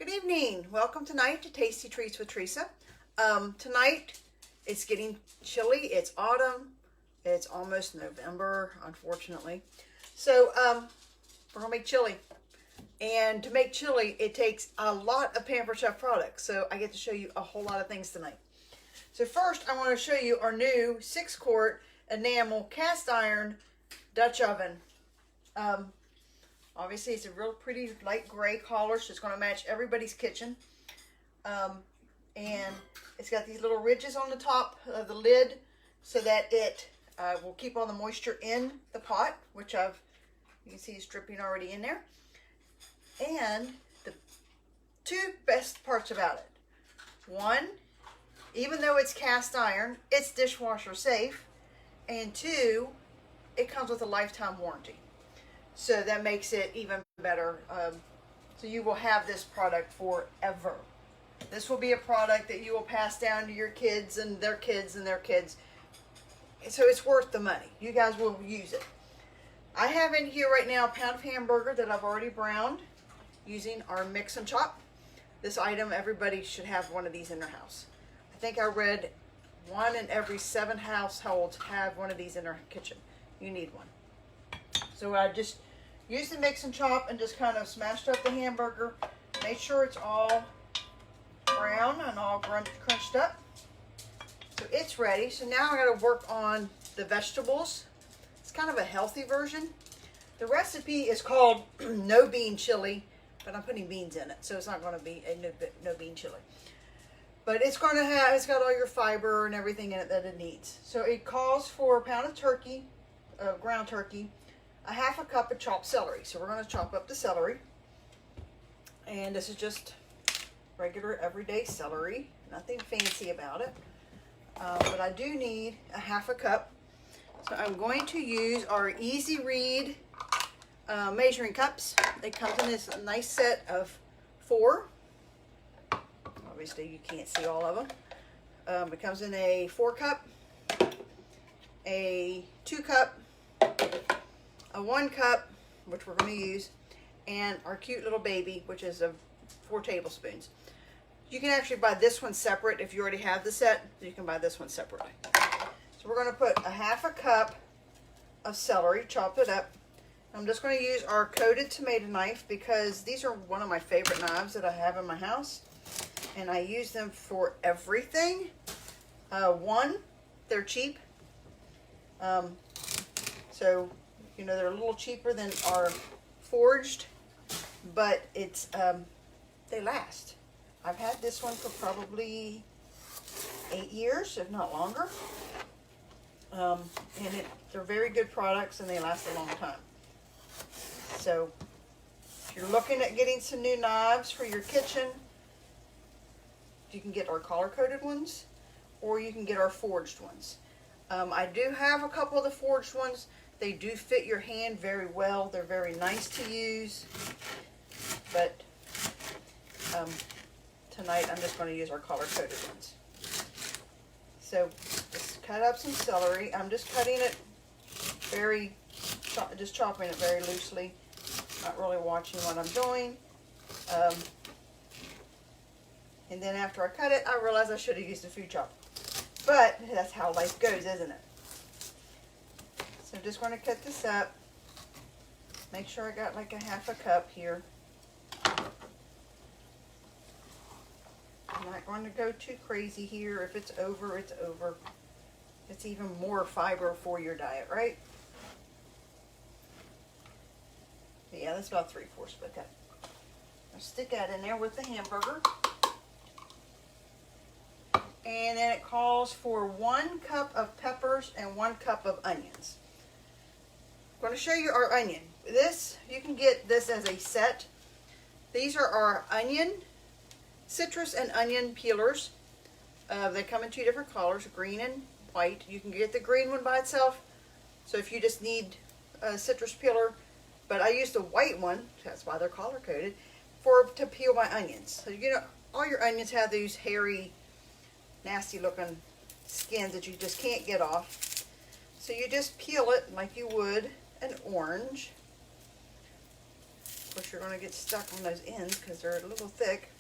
Good evening. Welcome tonight to Tasty Treats with Teresa. Tonight it's getting chilly. It's autumn. It's almost November, unfortunately. So we're gonna make chili. And to make chili, it takes a lot of Pampered Chef products. So I get to show you a whole lot of things tonight. So first, I want to show you our new 6-quart enamel cast iron Dutch oven. Obviously, it's a real pretty light gray color, so it's going to match everybody's kitchen. And it's got these little ridges on the top of the lid so that it will keep all the moisture in the pot, which you can see is dripping already in there. And the two best parts about it. One, even though it's cast iron, it's dishwasher safe. And two, it comes with a lifetime warranty. So that makes it even better. So you will have this product forever. This will be a product that you will pass down to your kids and their kids and their kids. So it's worth the money. You guys will use it. I have in here right now a pound of hamburger that I've already browned using our mix and chop. This item, everybody should have one of these in their house. I think I read 1 in every 7 households have one of these in their kitchen. You need one. So I just used the mix and chop and just kind of smashed up the hamburger. Made sure it's all brown and all crunched up. So it's ready. So now I got to work on the vegetables. It's kind of a healthy version. The recipe is called no bean chili, but I'm putting beans in it, so it's not going to be a no bean chili. But it's got all your fiber and everything in it that it needs. So it calls for a pound of turkey, ground turkey, a half a cup of chopped celery. So we're going to chop up the celery. And this is just regular everyday celery. Nothing fancy about it. But I do need a half a cup. So I'm going to use our Easy Read measuring cups. It comes in this nice set of 4. Obviously you can't see all of them. It comes in a 4 cup, a 2 cup, a 1 cup, which we're going to use, and our cute little baby, which is a 4 tablespoons. You can actually buy this one separate if you already have the set. You can buy this one separately. So we're going to put a half a cup of celery, chopped it up. I'm just going to use our coated tomato knife because these are one of my favorite knives that I have in my house. And I use them for everything. One, they're cheap. So, you know, they're a little cheaper than our forged, but it's they last. I've had this one for probably 8 years, if not longer. And they're very good products and they last a long time. So, if you're looking at getting some new knives for your kitchen, you can get our color-coated ones, or you can get our forged ones. I do have a couple of the forged ones. They do fit your hand very well. They're very nice to use. But tonight I'm just going to use our color-coated ones. So just cut up some celery. I'm just cutting it just chopping it very loosely. Not really watching what I'm doing. And then after I cut it, I realized I should have used a food chopper. But that's how life goes, isn't it? So I'm just going to cut this up. Make sure I got like a half a cup here. I'm not going to go too crazy here. If it's over, it's over. It's even more fiber for your diet, right? Yeah, that's about 3/4 of that. I'll stick that in there with the hamburger. And then it calls for 1 cup of peppers and 1 cup of onions. I'm going to show you our onion. This, you can get this as a set. These are our onion, citrus and onion peelers. They come in 2 different colors, green and white. You can get the green one by itself. So if you just need a citrus peeler, but I use the white one, that's why they're color coded, to peel my onions. So you know, all your onions have these hairy, nasty looking skins that you just can't get off. So you just peel it like you would an orange. Of course, you're going to get stuck on those ends because they're a little thick.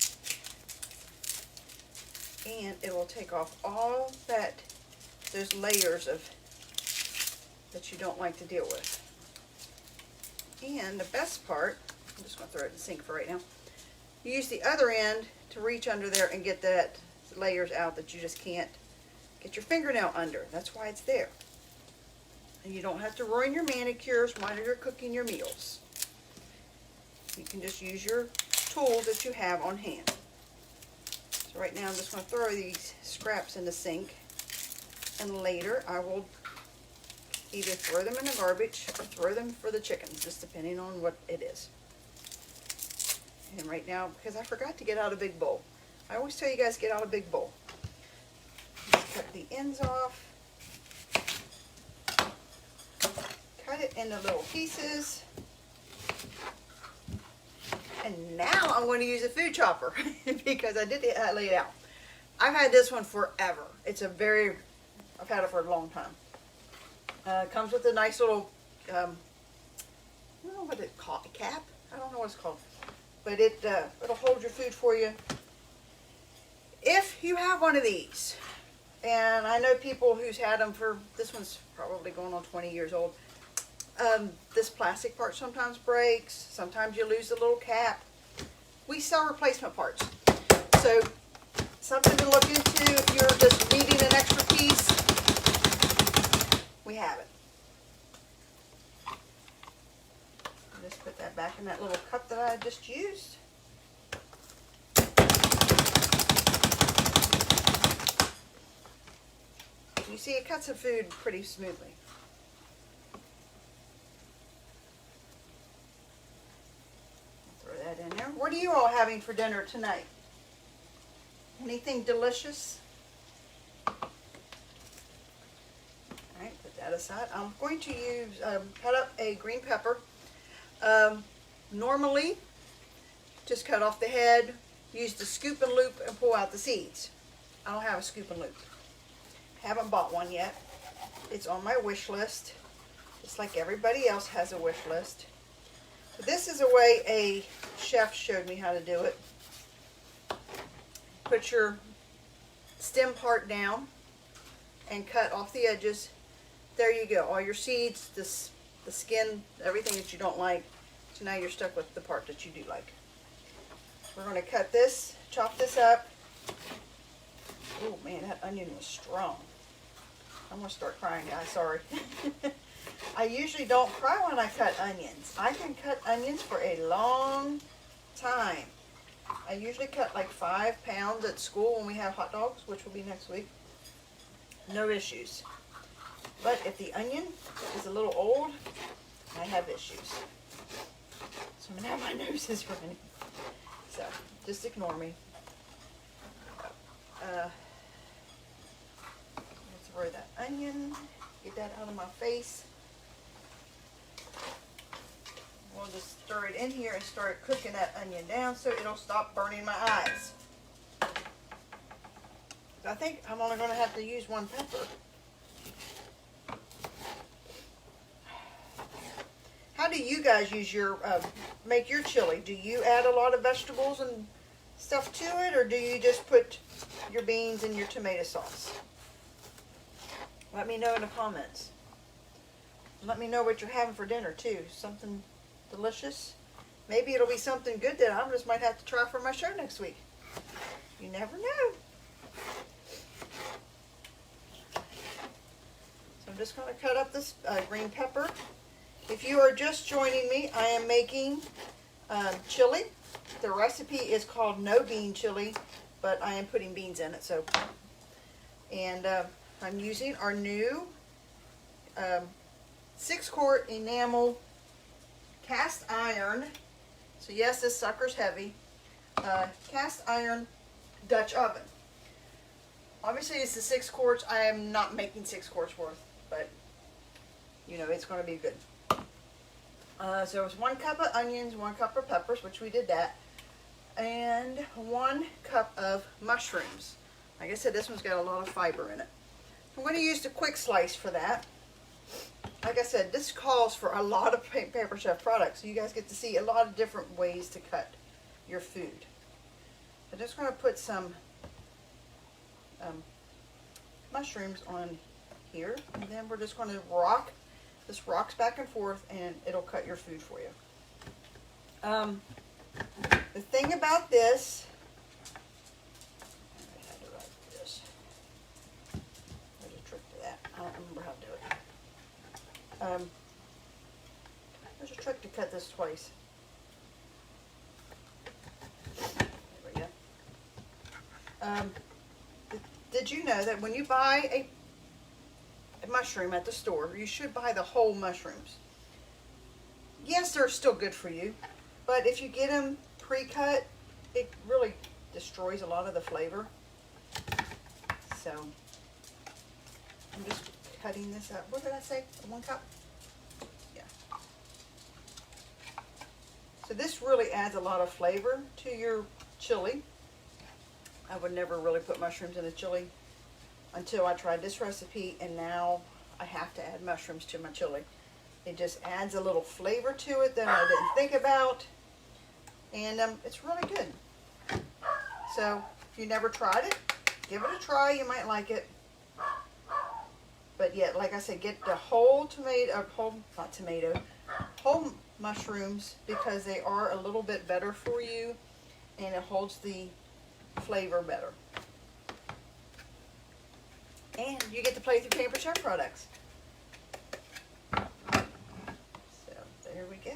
And it will take off all those layers that you don't like to deal with. And the best part, I'm just going to throw it in the sink for right now. You use the other end to reach under there and get that layers out that you just can't get your fingernail under. That's why it's there. And you don't have to ruin your manicures while you're cooking your meals. You can just use your tools that you have on hand. So right now I'm just going to throw these scraps in the sink, and later I will either throw them in the garbage or throw them for the chickens, just depending on what it is. And right now, because I forgot to get out a big bowl. I always tell you guys get out a big bowl. Just cut the ends off. Cut it into little pieces. And now I'm going to use a food chopper because I did lay it out. I've had this one forever. I've had it for a long time. It comes with a nice little, I don't know what it's called, a cap? I don't know what it's called. But it'll hold your food for you. If you have one of these, and I know people who's had them this one's probably going on 20 years old. This plastic part sometimes breaks. Sometimes you lose the little cap. We sell replacement parts. So something to look into if you're just needing an extra piece. We have it. Just put that back in that little cup that I just used. You see, it cuts the food pretty smoothly. Throw that in there. What are you all having for dinner tonight? Anything delicious? All right, put that aside. I'm going to cut up a green pepper. Normally, just cut off the head, use the scoop and loop, and pull out the seeds. I don't have a scoop and loop. Haven't bought one yet. It's on my wish list, just like everybody else has a wish list. But this is a way a chef showed me how to do it. Put your stem part down and cut off the edges. There you go. All your seeds, the skin, everything that you don't like. So now you're stuck with the part that you do like. We're going to cut this, chop this up. Oh man, that onion was strong. I'm going to start crying, guys. Sorry. I usually don't cry when I cut onions. I can cut onions for a long time. I usually cut like 5 pounds at school when we have hot dogs, which will be next week. No issues. But if the onion is a little old, I have issues. So now my nose is running. So just ignore me. Throw that onion, get that out of my face. We'll just stir it in here and start cooking that onion down so it'll stop burning my eyes. I think I'm only going to have to use 1 pepper. How do you guys use make your chili? Do you add a lot of vegetables and stuff to it, or do you just put your beans and your tomato sauce? Let me know in the comments. Let me know what you're having for dinner too. Something delicious. Maybe it'll be something good that I just might have to try for my show next week. You never know. So I'm just going to cut up this green pepper. If you are just joining me, I am making chili. The recipe is called no bean chili, but I am putting beans in it. So, and I'm using our new 6-quart enamel cast iron. So yes, this sucker's heavy. Cast iron Dutch oven. Obviously, it's the 6 quarts. I am not making 6 quarts worth, but you know it's going to be good. So it's 1 cup of onions, 1 cup of peppers, which we did that, and 1 cup of mushrooms. Like I said, this one's got a lot of fiber in it. I'm going to use the quick slice for that. like I said, this calls for a lot of Paper Chef products. So you guys get to see a lot of different ways to cut your food. I'm just going to put some mushrooms on here, and then we're just going to rock. This rocks back and forth, and it'll cut your food for you. The thing about this, I had to write this. There's a trick to that. I don't remember how to do it. There's a trick to cut this twice. There we go. Did you know that when you buy a mushroom at the store, you should buy the whole mushrooms? Yes, they're still good for you, but if you get them pre-cut, it really destroys a lot of the flavor. So I'm just cutting this up. What did I say? 1 cup? Yeah. So this really adds a lot of flavor to your chili. I would never really put mushrooms in a chili until I tried this recipe, and now I have to add mushrooms to my chili. It just adds a little flavor to it that I didn't think about, and it's really good. So if you never tried it, give it a try. You might like it. But yeah, like I said, get the whole whole mushrooms, because they are a little bit better for you, and it holds the flavor better. And you get to play with your Paper Chef products. So there we go.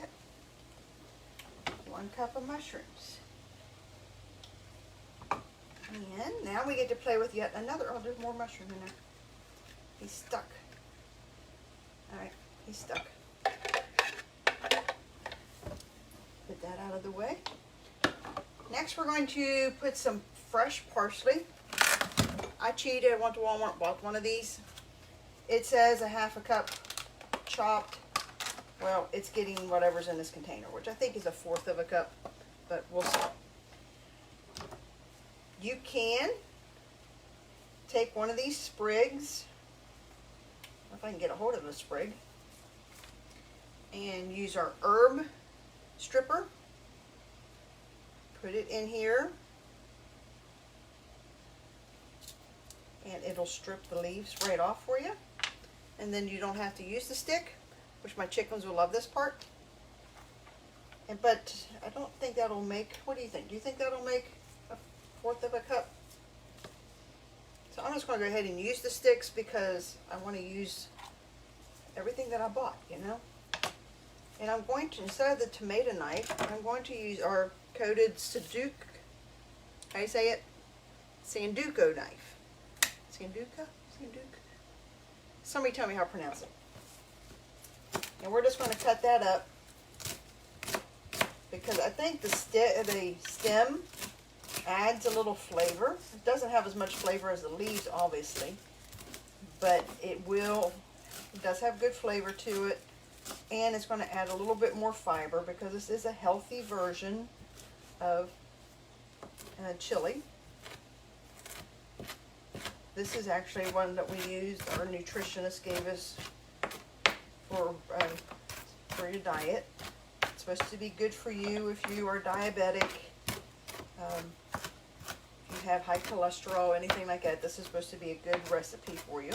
1 cup of mushrooms. And now we get to play with yet another. Oh, there's more mushroom in there. He's stuck. Alright, he's stuck. Put that out of the way. Next we're going to put some fresh parsley. I cheated. I went to Walmart, bought one of these. It says a 1/2 cup chopped. Well, it's getting whatever's in this container, which I think is a 1/4 cup, but we'll see. You can take one of these sprigs, if I can get a hold of the sprig, and use our herb stripper. Put it in here, and it'll strip the leaves right off for you. And then you don't have to use the stick, which my chickens will love this part. But I don't think that'll make, what do you think? Do you think that'll make a 1/4 cup? So I'm just going to go ahead and use the sticks because I want to use everything that I bought, you know. And I'm going to, instead of the tomato knife, I'm going to use our coated Sudoku, how do you say it? Sanduko knife. Sanduka? Sanduka? Somebody tell me how to pronounce it. And we're just going to cut that up because I think the stem adds a little flavor. It doesn't have as much flavor as the leaves, obviously, but it does have good flavor to it, and it's going to add a little bit more fiber because this is a healthy version of chili. This is actually one that we used, our nutritionist gave us for your diet. It's supposed to be good for you if you are diabetic, if you have high cholesterol, anything like that. This is supposed to be a good recipe for you.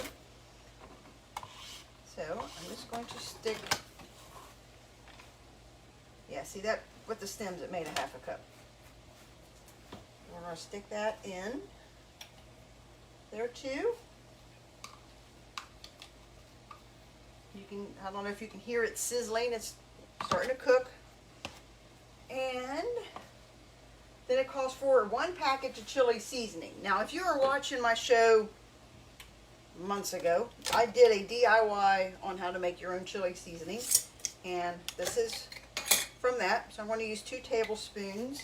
So I'm just going to stick, yeah, see that with the stems it made a 1/2 cup. We're going to stick that in there too. You can, I don't know if you can hear it sizzling, it's starting to cook. And then it calls for 1 package of chili seasoning. Now if you were watching my show months ago, I did a DIY on how to make your own chili seasoning, and this is from that. So I'm going to use 2 tablespoons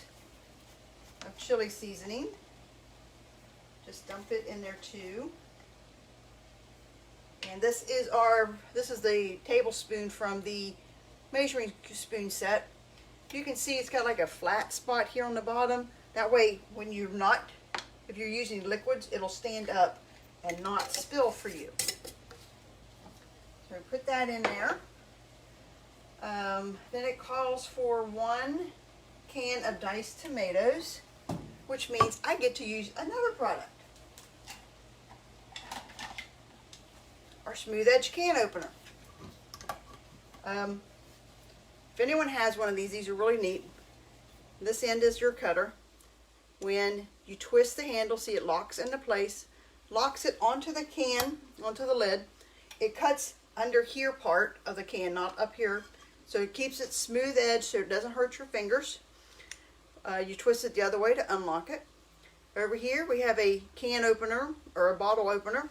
of chili seasoning. Just dump it in there too. And this is the tablespoon from the measuring spoon set. You can see it's got like a flat spot here on the bottom. That way when if you're using liquids, it'll stand up and not spill for you. So put that in there. Then it calls for 1 can of diced tomatoes, which means I get to use another product. Our smooth edge can opener. If anyone has one of these are really neat. This end is your cutter. When you twist the handle, see it locks into place, locks it onto the can, onto the lid. It cuts under here part of the can, not up here. So it keeps it smooth edge so it doesn't hurt your fingers. You twist it the other way to unlock it. Over here we have a can opener or a bottle opener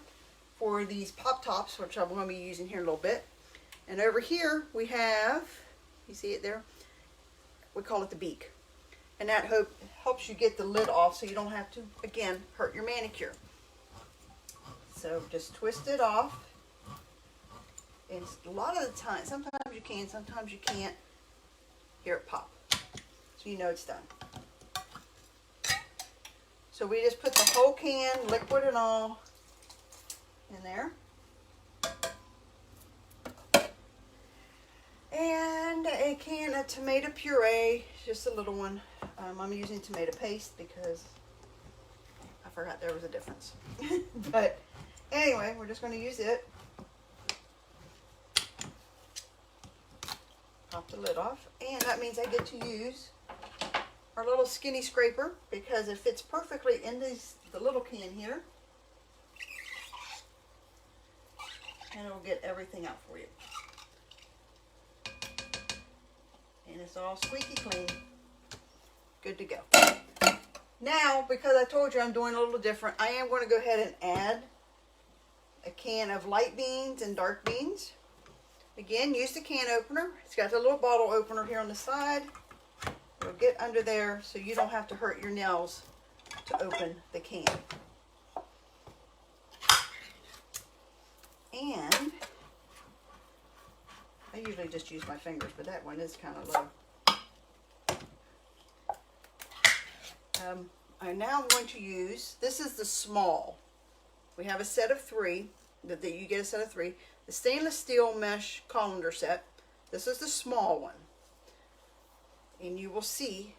for these pop tops, which I'm going to be using here in a little bit. And over here we have, you see it there? We call it the beak. And that helps you get the lid off so you don't have to, again, hurt your manicure. So just twist it off. And a lot of the time, sometimes you can, sometimes you can't. Hear it pop. So you know it's done. So we just put the whole can, liquid and all, in there. And a can of tomato puree, just a little one. I'm using tomato paste because I forgot there was a difference. But anyway, we're just going to use it. Pop the lid off. And that means I get to use our little skinny scraper because it fits perfectly in the little can here. And it'll get everything out for you. And it's all squeaky clean. Good to go. Now, because I told you I'm doing a little different, I am going to go ahead and add a can of light beans and dark beans. Again, use the can opener. It's got the little bottle opener here on the side. It'll get under there so you don't have to hurt your nails to open the can. And I usually just use my fingers, but that one is kind of low. I'm now going to use, this is the small. We have a set of 3, that you get a set of 3. The stainless steel mesh colander set. This is the small one. And you will see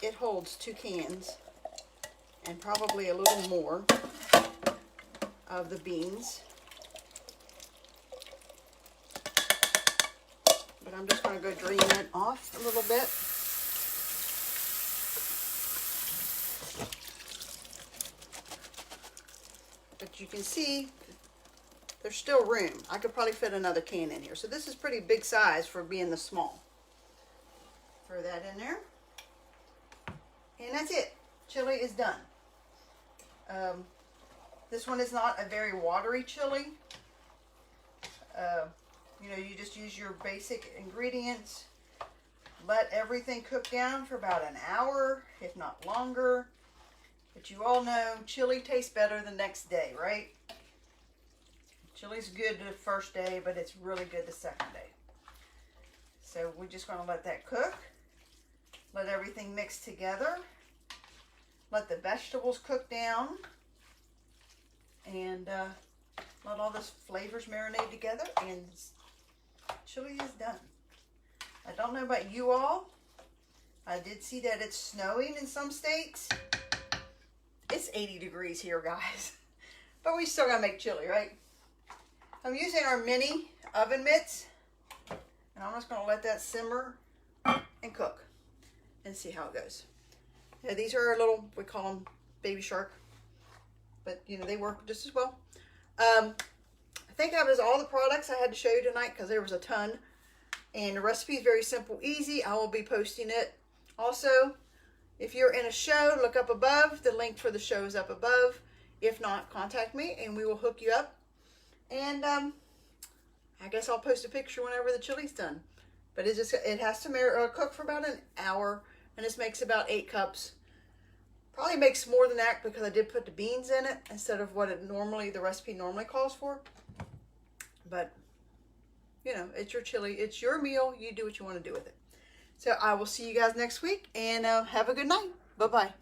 it holds 2 cans and probably a little more of the beans. But I'm just going to go drain it off a little bit. But you can see there's still room. I could probably fit another can in here. So this is pretty big size for being the small. Throw that in there. And that's it. Chili is done. This one is not a very watery chili. You know, you just use your basic ingredients. Let everything cook down for about an hour, if not longer. But you all know chili tastes better the next day, right? Chili's good the first day, but it's really good the second day. So we're just going to let that cook. Let everything mix together. Let the vegetables cook down. And let all those flavors marinate together. And chili is done. I don't know about you all. I did see that it's snowing in some states. It's 80 degrees here, guys. But we still gotta make chili, right? I'm using our mini oven mitts. And I'm just gonna let that simmer and cook. And see how it goes. Yeah, these are our little, we call them baby shark. But, you know, they work just as well. I think that was all the products I had to show you tonight because there was a ton. And the recipe is very simple, easy. I will be posting it. Also, if you're in a show, look up above. The link for the show is up above. If not, contact me and we will hook you up. And I guess I'll post a picture whenever the chili's done. But it has to cook for about an hour. And this makes about 8 cups. Probably makes more than that because I did put the beans in it instead of what the recipe normally calls for. But, you know, it's your chili. It's your meal. You do what you want to do with it. So I will see you guys next week. And have a good night. Bye-bye.